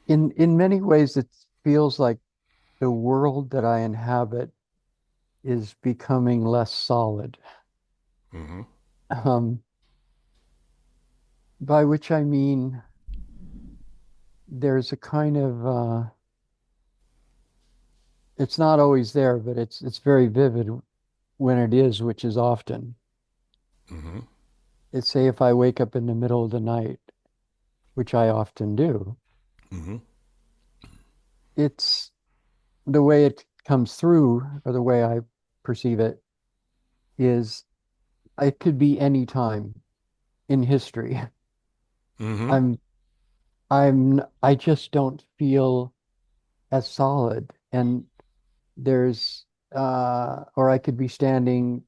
In many ways, it feels like the world that I inhabit is becoming less solid. Mm-hmm. Um, by which I mean there's a kind of it's not always there, but it's very vivid when it is, which is often. Mm-hmm. It's say if I wake up in the middle of the night, which I often do, Mm-hmm. it's the way it comes through, or the way I perceive it, is it could be any time in history. Mm-hmm. I'm I just don't feel as solid. And there's or I could be standing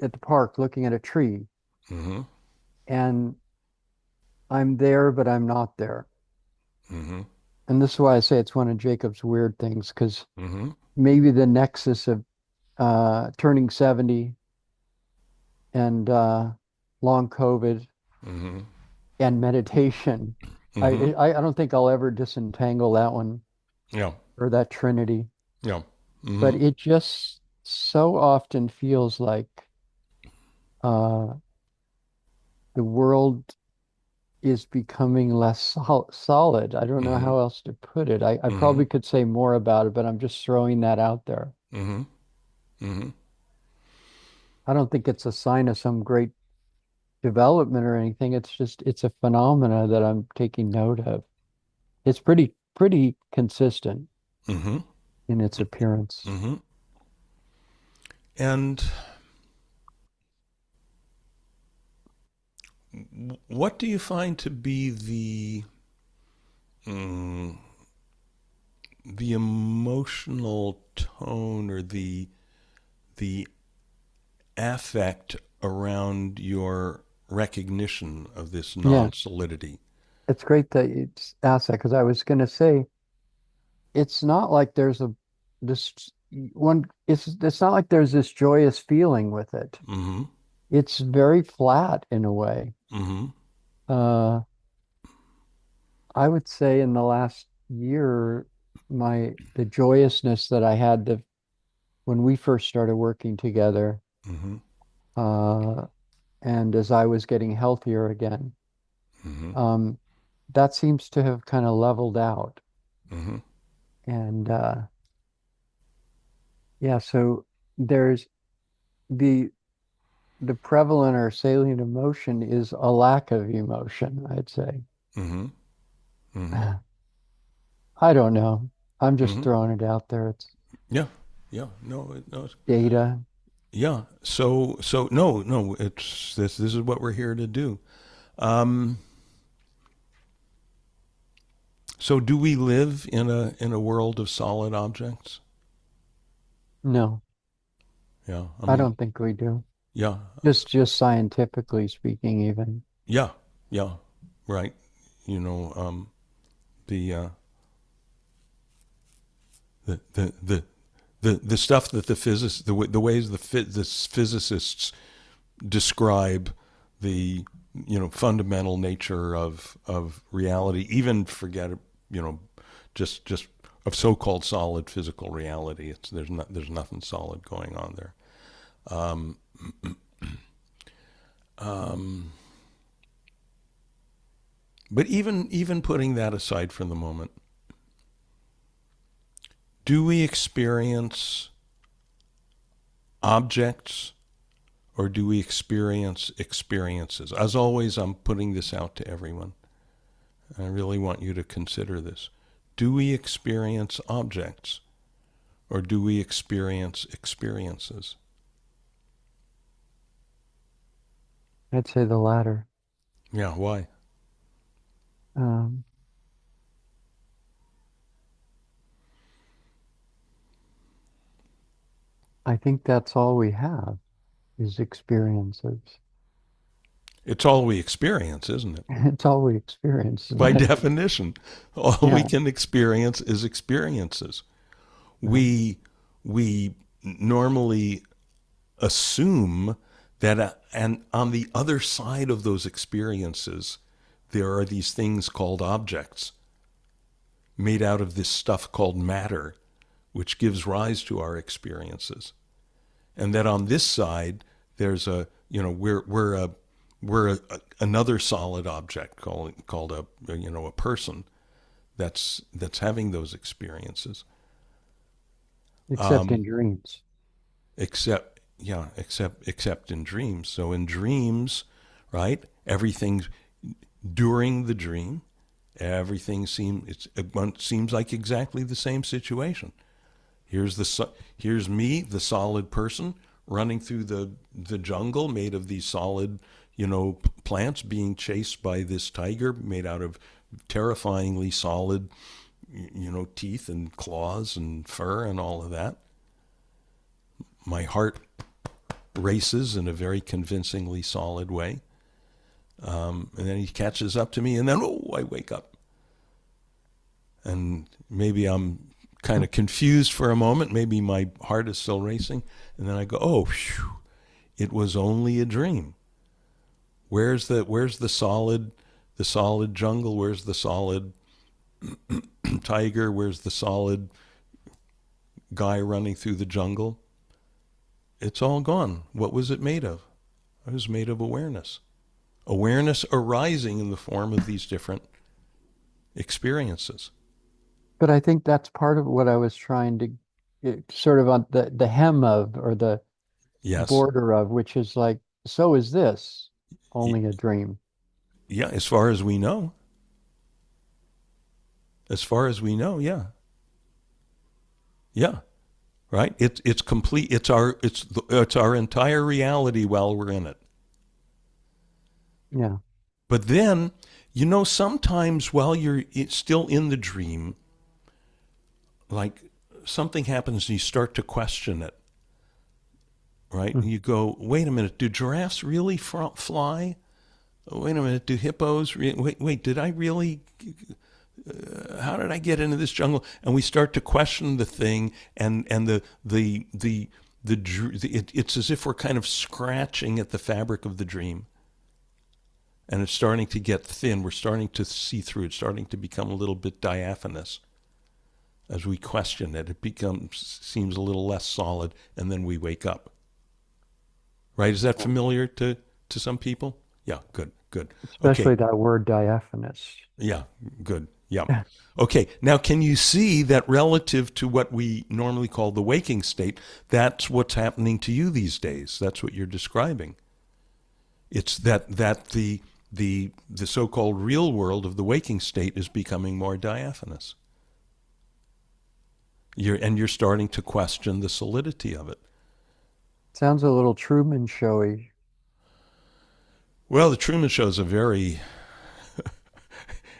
at the park looking at a tree Mm-hmm. and I'm there, but I'm not there. Mm-hmm. And this is why I say it's one of Jacob's weird things, because Mm-hmm. maybe the nexus of turning 70 and long COVID Mm-hmm. and meditation. Mm-hmm. I don't think I'll ever disentangle that one Yeah. or that trinity, Yeah. but Mm-hmm. it just so often feels like uh, the world is becoming less solid. I don't know Mm-hmm. how else to put it. I Mm-hmm. probably could say more about it, but I'm just throwing that out there. Mm-hmm. Mm-hmm. I don't think it's a sign of some great development or anything. It's just it's a phenomena that I'm taking note of. It's pretty consistent Mm-hmm. in its appearance. Mm-hmm. And what do you find to be mm, the emotional tone or the affect around your recognition of this Yeah, non-solidity? it's great that you asked that because I was going to say it's not like there's a this one it's not like there's this joyous feeling with it. Mm-hmm. It's very flat in a way. Mm-hmm. Uh, I would say in the last year, the joyousness that I had when we first started working together, Mm-hmm. uh, and as I was getting healthier again, Mm-hmm. um, that seems to have kind of leveled out. Mm-hmm. And yeah, so there's the the prevalent or salient emotion is a lack of emotion, I'd say. Mm-hmm. Mm-hmm. I don't know. I'm just Mm-hmm. throwing it out there. It's Yeah. Yeah. No. No. data. Yeah. So no. No. It's this. This is what we're here to do. Um. So do we live in a world of solid objects? No, Yeah. I I mean. don't think we do. Yeah. Just scientifically speaking, even. Yeah. Yeah. Right. You know. The the stuff that the ways the physicists describe the fundamental nature of reality, even forget just of so-called solid physical reality. It's there's nothing solid going on there. Um, um, but even putting that aside for the moment, do we experience objects or do we experience experiences? As always, I'm putting this out to everyone. I really want you to consider this. Do we experience objects or do we experience experiences? I'd say the latter. Yeah, why? Um, I think that's all we have is experiences. It's all we experience, isn't it? It's all we experience, isn't By it? definition, all we Yeah, can experience is experiences. right. We we normally assume that and on the other side of those experiences there are these things called objects. made out of this stuff called matter, which gives rise to our experiences. And that on this side, there's a, another solid object called a person that's having those experiences. Except in dreams. Except in dreams. So in dreams, right, everything during the dream, everything seems like exactly the same situation. Here's me, the solid person, running through the jungle made of these solid, plants, being chased by this tiger made out of terrifyingly solid, teeth and claws and fur and all of that. My heart races in a very convincingly solid way. And then he catches up to me, and then, I wake up. And maybe I'm kind of confused for a moment. Maybe my heart is still racing. And then I go, phew, it was only a dream. Where's the solid jungle? Where's the solid tiger? Where's the solid guy running through the jungle? It's all gone. What was it made of? It was made of awareness. Awareness arising in the form of these different experiences. But I think that's part of what I was trying to sort of on the hem of, or the Yes. border of, which is like, so is this only a dream? Yeah, as far as we know. As far as we know, yeah. Yeah. Right? It's complete. It's our entire reality while we're in it. Yeah. But then, sometimes while you're still in the dream, like something happens and you start to question it, right? Mm. And you go, wait a minute, do giraffes really fly? Wait a minute, do hippos? Wait, did I really? How did I get into this jungle? And we start to question the thing, and it's as if we're kind of scratching at the fabric of the dream, and it's starting to get thin. We're starting to see through. It's starting to become a little bit diaphanous. As we question it, seems a little less solid, and then we wake up. Right? Is that familiar to some people? Yeah, good. Okay. Especially that word diaphanous. Yeah, good. Yeah. Okay. Now, can you see that relative to what we normally call the waking state, that's what's happening to you these days? That's what you're describing. It's that the so-called real world of the waking state is becoming more diaphanous. You're starting to question the solidity of it. Sounds a little Truman Showy. Well, the Truman Show is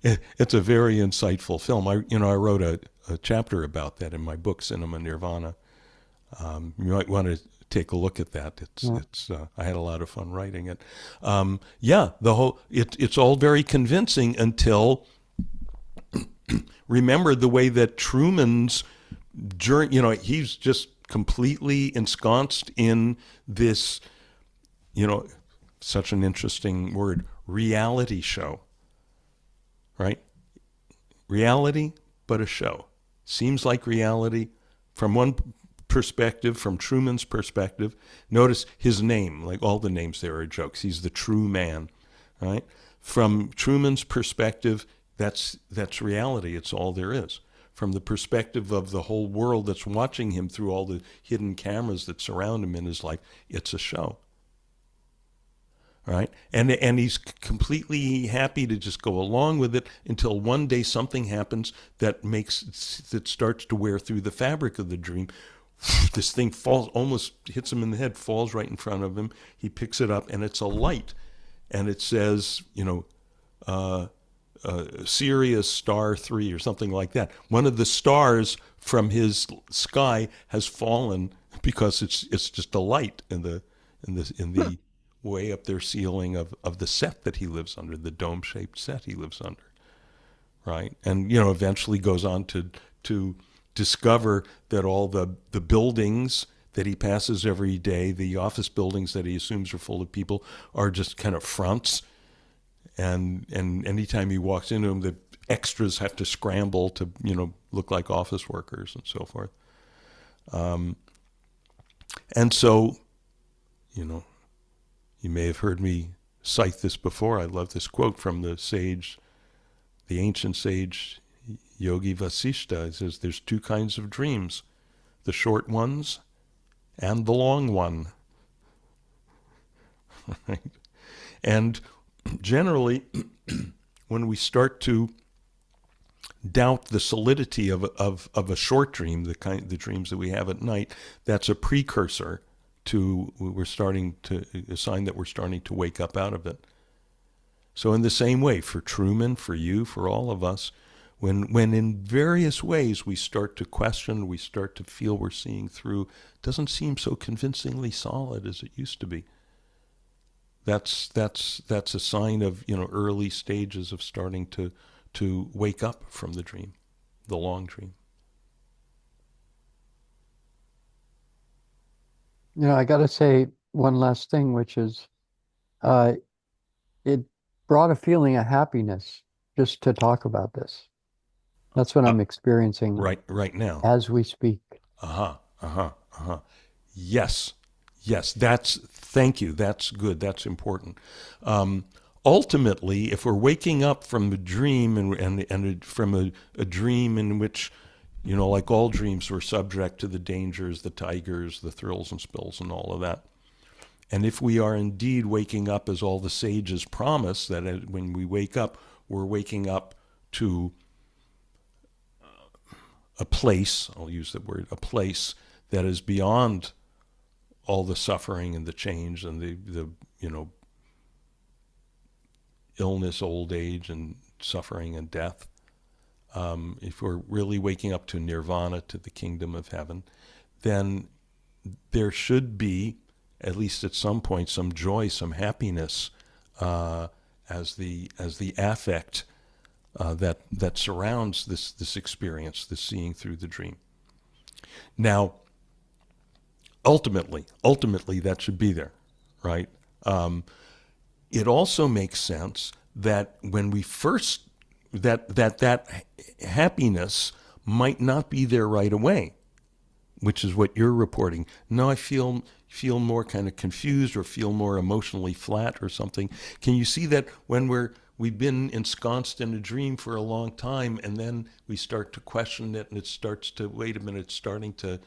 it's a very insightful film. I wrote a chapter about that in my book, Cinema Nirvana. You might want to take a look at that. Yeah. I had a lot of fun writing it. It's all very convincing until remember the way that Truman's journey. He's just completely ensconced in this. Such an interesting word, reality show. Right? Reality, but a show. Seems like reality from one perspective, from Truman's perspective. Notice his name, like all the names there are jokes. He's the true man, right? From Truman's perspective, that's reality. It's all there is. From the perspective of the whole world that's watching him through all the hidden cameras that surround him in his life, it's a show. Right? And he's completely happy to just go along with it until one day something happens that starts to wear through the fabric of the dream. This thing falls, almost hits him in the head, falls right in front of him. He picks it up, and it's a light, and it says, Sirius Star 3 or something like that. One of the stars from his sky has fallen because it's just a light in the way up their ceiling of the set that he lives under, the dome-shaped set he lives under, right? And eventually goes on to discover that all the buildings that he passes every day, the office buildings that he assumes are full of people, are just kind of fronts. And anytime he walks into them, extras have to scramble to, look like office workers and so forth. And so, you know, you may have heard me cite this before. I love this quote from the ancient sage Yogi Vasishtha. He says, "There's two kinds of dreams: the short ones and the long one." Right? And generally, when we start to doubt the solidity of a short dream, the dreams that we have at night, that's a precursor to a sign that we're starting to wake up out of it. So in the same way, for Truman, for you, for all of us, when in various ways we start to question, we start to feel we're seeing through, it doesn't seem so convincingly solid as it used to be. That's a sign of, early stages of starting to wake up from the dream, the long dream. I got to say one last thing, which is uh, it brought a feeling of happiness just to talk about this. That's what Uh, I'm experiencing right now. as we speak. Uh-huh. Uh-huh. Uh-huh. Yes. Yes. Thank you. That's good. That's important. Ultimately, if we're waking up from a dream and from a dream in which, like all dreams, we're subject to the dangers, the tigers, the thrills and spills and all of that. And if we are indeed waking up as all the sages promise, that when we wake up, we're waking up to a place, I'll use the word, a place that is beyond all the suffering and the change and the illness, old age, and suffering and death. If we're really waking up to nirvana, to the kingdom of heaven, then there should be, at least at some point, some joy, some happiness as the affect that surrounds this experience, this seeing through the dream. Now, ultimately, that should be there, right? It also makes sense that when we first that happiness might not be there right away, which is what you're reporting. No, I feel more kind of confused or feel more emotionally flat or something. Can you see that when we've been ensconced in a dream for a long time, and then we start to question it, and it starts to, wait a minute, it's starting to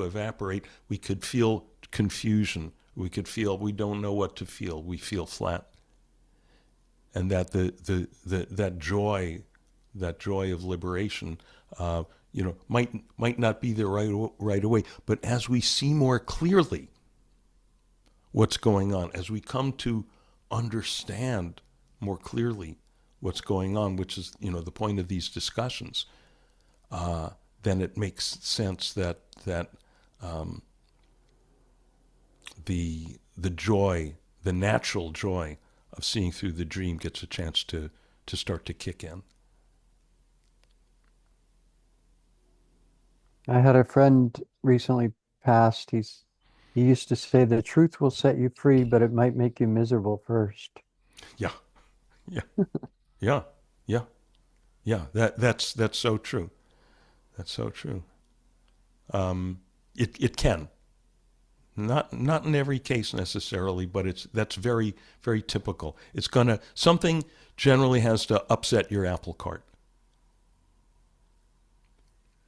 evaporate. We could feel confusion. We could feel we don't know what to feel. We feel flat, and that that joy of liberation, might not be there right away. But as we see more clearly what's going on, as we come to understand more clearly what's going on, which is the point of these discussions, then it makes sense that the joy, the natural joy of seeing through the dream gets a chance to start to kick in. I had a friend recently passed. He used to say the truth will set you free, but it might make you miserable first. Yeah, yeah, yeah, yeah, yeah. That's so true. That's so true. It can. Not in every case necessarily, but that's very, very typical. Something generally has to upset your apple cart.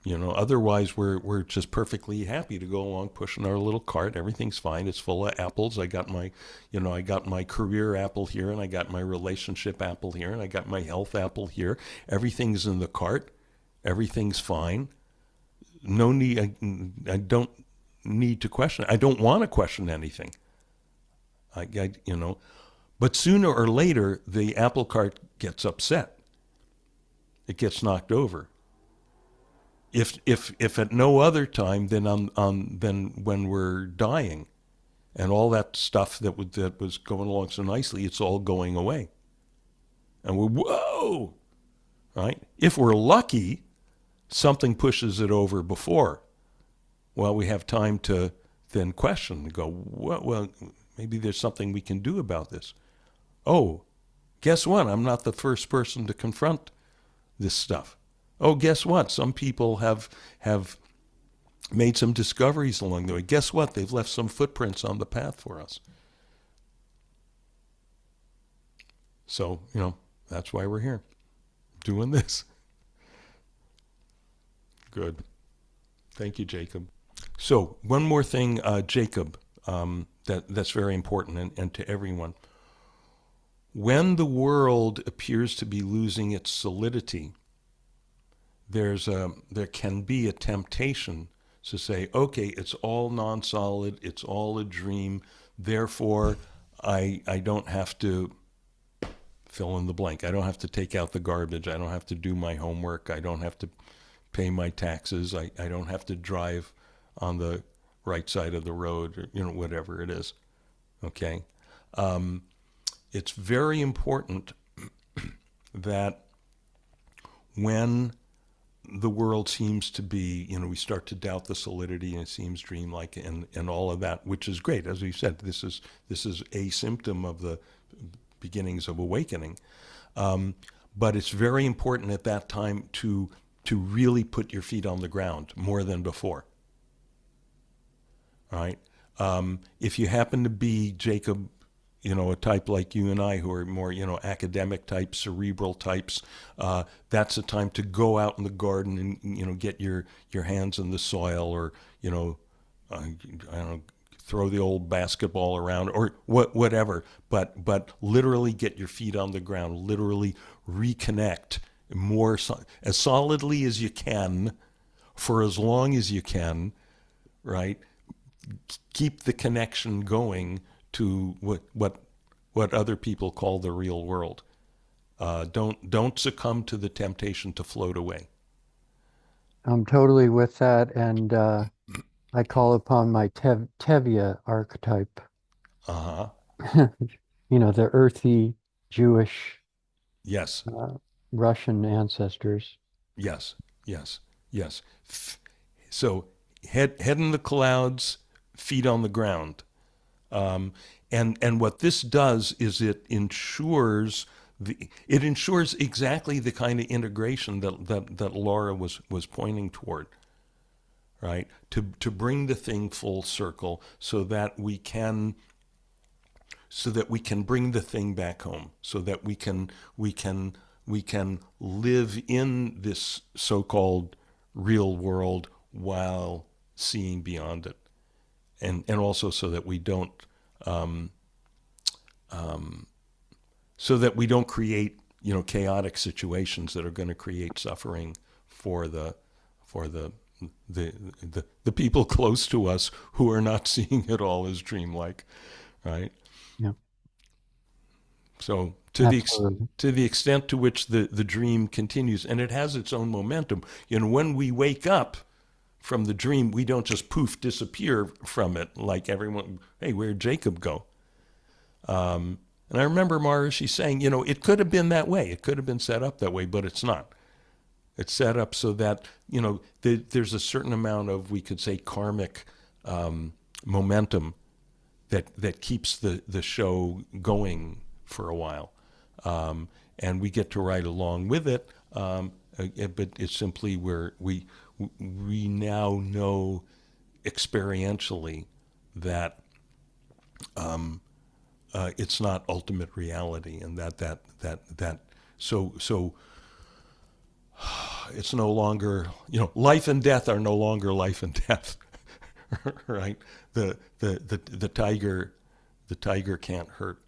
Otherwise we're just perfectly happy to go along pushing our little cart. Everything's fine. It's full of apples. I got my career apple here, and I got my relationship apple here, and I got my health apple here. Everything's in the cart. Everything's fine. No need. I don't need to question. I don't want to question anything. But sooner or later the apple cart gets upset. It gets knocked over. If at no other time than than when we're dying, and all that stuff that was going along so nicely, it's all going away, and we're, whoa, right? If we're lucky, something pushes it over before. Well, we have time to then question and go, well, maybe there's something we can do about this. Oh, Guess what? I'm not the first person to confront this stuff. Oh, guess what? Some people have made some discoveries along the way. Guess what? They've left some footprints on the path for us. So, that's why we're here doing this. Good. Thank you, Jacob. So, one more thing, Jacob, that's very important and to everyone. When the world appears to be losing its solidity, there can be a temptation to say, okay, it's all non-solid, it's all a dream, therefore I don't have to fill in the blank. I don't have to take out the garbage. I don't have to do my homework. I don't have to pay my taxes. I don't have to drive on the right side of the road, or, whatever it is. Okay? It's very important that when the world seems to be, we start to doubt the solidity and it seems dreamlike and all of that, which is great. As we said, this is a symptom of the beginnings of awakening. But it's very important at that time to really put your feet on the ground more than before. All right. If you happen to be, Jacob, a type like you and I who are more, academic types, cerebral types, that's a time to go out in the garden and, get your hands in the soil, or, I don't know, throw the old basketball around, or whatever. But literally get your feet on the ground, literally reconnect more as solidly as you can for as long as you can, right? Keep the connection going to what other people call the real world. Don't succumb to the temptation to float away. I'm totally with that, and I call upon my Tevye archetype. Uh huh. The earthy Jewish Yes. uh, Russian ancestors. Yes. Yes. Yes. So head in the clouds, feet on the ground. Um, and what this does is it ensures exactly the kind of integration that Laura was pointing toward, right? To bring the thing full circle so that we can bring the thing back home, so that we can live in this so-called real world while seeing beyond it, and also um, so that we don't create chaotic situations that are going to create suffering for the people close to us who are not seeing it all as dreamlike, right? Yeah, So absolutely. to the extent to which the dream continues, and it has its own momentum, when we wake up from the dream, we don't just poof disappear from it like everyone. Hey, where'd Jacob go? And I remember Maharishi saying, it could have been that way. It could have been set up that way, but it's not. It's set up so that, there's a certain amount of, we could say, karmic momentum that keeps the show going for a while. And we get to ride along with it. But it's simply where we now know experientially that it's not ultimate reality, and that so it's no longer, life and death are no longer life and death. Right? The tiger can't hurt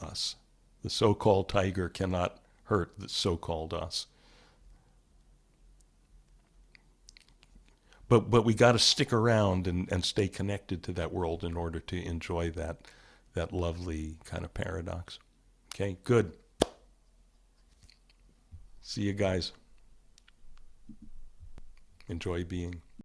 us. The so-called tiger cannot hurt the so-called us. But we got to stick around and stay connected to that world in order to enjoy that lovely kind of paradox. Okay, good. See you guys. Enjoy being.